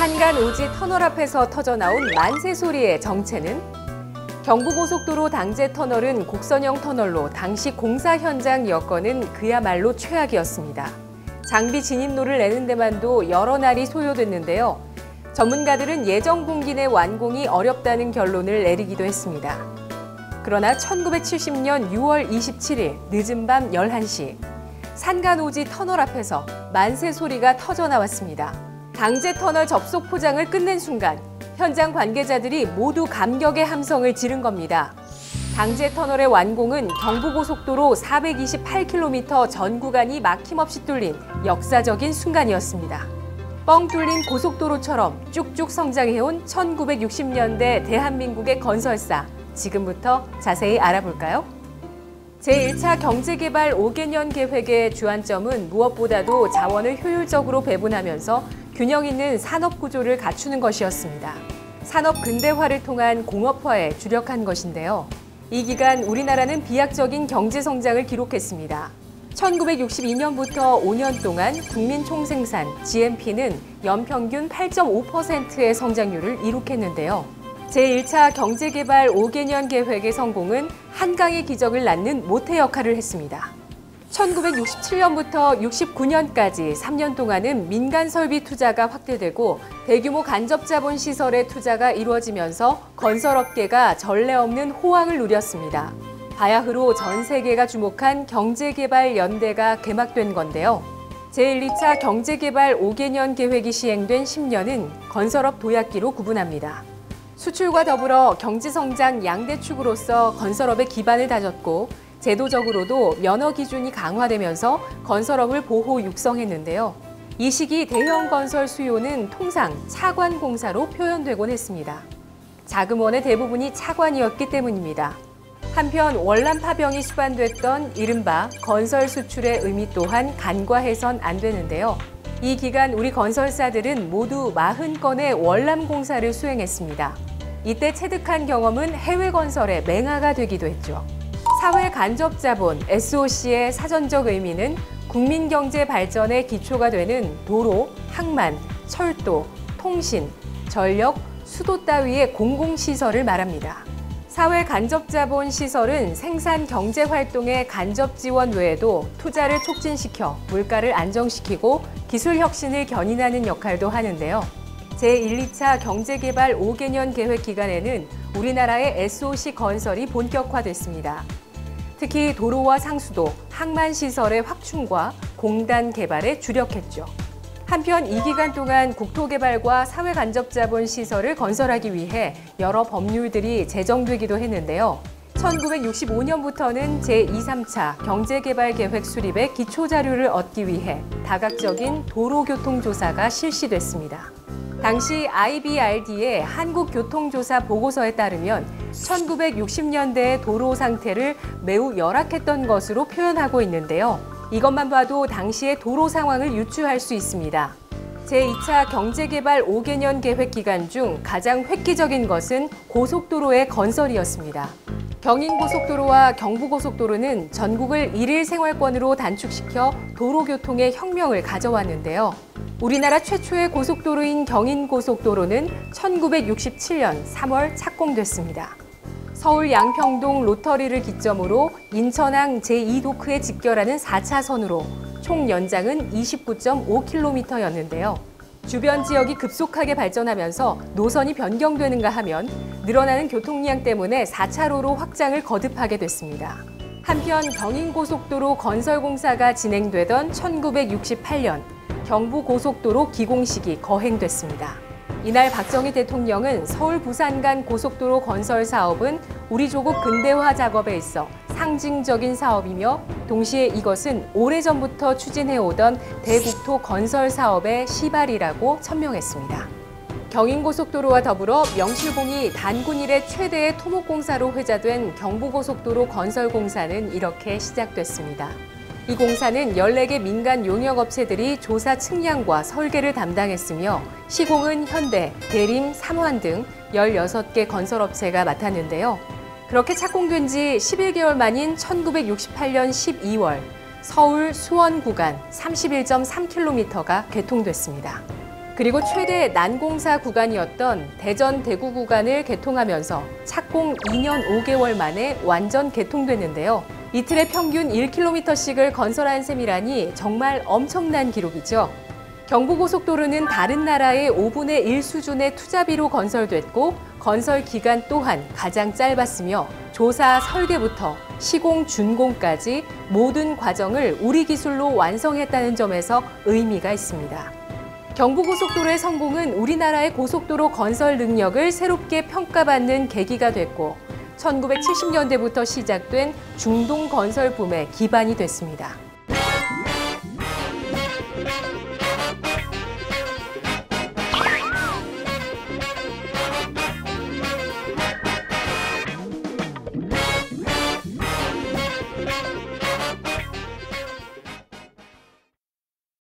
한간 오지 터널 앞에서 터져나온 만세 소리의 정체는? 경부고속도로 당제 터널은 곡선형 터널로 당시 공사 현장 여건은 그야말로 최악이었습니다. 장비 진입로를 내는 데만도 여러 날이 소요됐는데요. 전문가들은 예정 분기 내 완공이 어렵다는 결론을 내리기도 했습니다. 그러나 1970년 6월 27일 늦은 밤 11시, 산간 오지 터널 앞에서 만세 소리가 터져 나왔습니다. 당제 터널 접속 포장을 끝낸 순간 현장 관계자들이 모두 감격의 함성을 지른 겁니다. 당제 터널의 완공은 경부고속도로 428km 전 구간이 막힘없이 뚫린 역사적인 순간이었습니다. 뻥 뚫린 고속도로처럼 쭉쭉 성장해온 1960년대 대한민국의 건설사, 지금부터 자세히 알아볼까요? 제1차 경제개발 5개년 계획의 주안점은 무엇보다도 자원을 효율적으로 배분하면서 균형 있는 산업 구조를 갖추는 것이었습니다. 산업 근대화를 통한 공업화에 주력한 것인데요. 이 기간 우리나라는 비약적인 경제 성장을 기록했습니다. 1962년부터 5년 동안 국민 총생산 GNP는 연평균 8.5%의 성장률을 이룩했는데요. 제1차 경제개발 5개년 계획의 성공은 한강의 기적을 낳는 모태 역할을 했습니다. 1967년부터 69년까지 3년 동안은 민간 설비 투자가 확대되고 대규모 간접자본 시설의 투자가 이루어지면서 건설업계가 전례 없는 호황을 누렸습니다. 바야흐로 전 세계가 주목한 경제개발연대가 개막된 건데요. 제1, 2차 경제개발 5개년 계획이 시행된 10년은 건설업 도약기로 구분합니다. 수출과 더불어 경제성장 양대축으로서 건설업의 기반을 다졌고 제도적으로도 면허 기준이 강화되면서 건설업을 보호 육성했는데요. 이 시기 대형 건설 수요는 통상 차관공사로 표현되곤 했습니다. 자금원의 대부분이 차관이었기 때문입니다. 한편 월남 파병이 수반됐던 이른바 건설 수출의 의미 또한 간과해선 안 되는데요. 이 기간 우리 건설사들은 모두 40건의 월남 공사를 수행했습니다. 이때 체득한 경험은 해외 건설의 맹아가 되기도 했죠. 사회 간접 자본 SOC의 사전적 의미는 국민 경제 발전의 기초가 되는 도로, 항만, 철도, 통신, 전력, 수도 따위의 공공시설을 말합니다. 사회 간접 자본 시설은 생산 경제 활동의 간접 지원 외에도 투자를 촉진시켜 물가를 안정시키고 기술 혁신을 견인하는 역할도 하는데요. 제1, 2차 경제개발 5개년 계획 기간에는 우리나라의 SOC 건설이 본격화됐습니다. 특히 도로와 상수도, 항만시설의 확충과 공단 개발에 주력했죠. 한편 이 기간 동안 국토개발과 사회간접자본 시설을 건설하기 위해 여러 법률들이 제정되기도 했는데요. 1965년부터는 제2, 3차 경제개발계획 수립의 기초자료를 얻기 위해 다각적인 도로교통조사가 실시됐습니다. 당시 IBRD의 한국교통조사 보고서에 따르면 1960년대의 도로 상태를 매우 열악했던 것으로 표현하고 있는데요. 이것만 봐도 당시의 도로 상황을 유추할 수 있습니다. 제2차 경제개발 5개년 계획 기간 중 가장 획기적인 것은 고속도로의 건설이었습니다. 경인고속도로와 경부고속도로는 전국을 일일 생활권으로 단축시켜 도로교통의 혁명을 가져왔는데요. 우리나라 최초의 고속도로인 경인고속도로는 1967년 3월 착공됐습니다. 서울 양평동 로터리를 기점으로 인천항 제2도크에 직결하는 4차선으로 총 연장은 29.5km였는데요. 주변 지역이 급속하게 발전하면서 노선이 변경되는가 하면 늘어나는 교통량 때문에 4차로로 확장을 거듭하게 됐습니다. 한편 경인고속도로 건설 공사가 진행되던 1968년 경부고속도로 기공식이 거행됐습니다. 이날 박정희 대통령은 서울 부산 간 고속도로 건설 사업은 우리 조국 근대화 작업에 있어 상징적인 사업이며 동시에 이것은 오래전부터 추진해오던 대국토 건설 사업의 시발이라고 천명했습니다. 경인고속도로와 더불어 명실공히 단군 이래 최대의 토목공사로 회자된 경부고속도로 건설 공사는 이렇게 시작됐습니다. 이 공사는 14개 민간 용역업체들이 조사 측량과 설계를 담당했으며 시공은 현대, 대림, 삼환 등 16개 건설업체가 맡았는데요. 그렇게 착공된 지 11개월 만인 1968년 12월 서울 수원 구간 31.3km가 개통됐습니다. 그리고 최대 난공사 구간이었던 대전 대구 구간을 개통하면서 착공 2년 5개월 만에 완전 개통됐는데요. 이틀에 평균 1km씩을 건설한 셈이라니 정말 엄청난 기록이죠. 경부고속도로는 다른 나라의 5분의 1 수준의 투자비로 건설됐고 건설 기간 또한 가장 짧았으며 조사 설계부터 시공 준공까지 모든 과정을 우리 기술로 완성했다는 점에서 의미가 있습니다. 경부고속도로의 성공은 우리나라의 고속도로 건설 능력을 새롭게 평가받는 계기가 됐고 1970년대부터 시작된 중동 건설 붐의 기반이 됐습니다.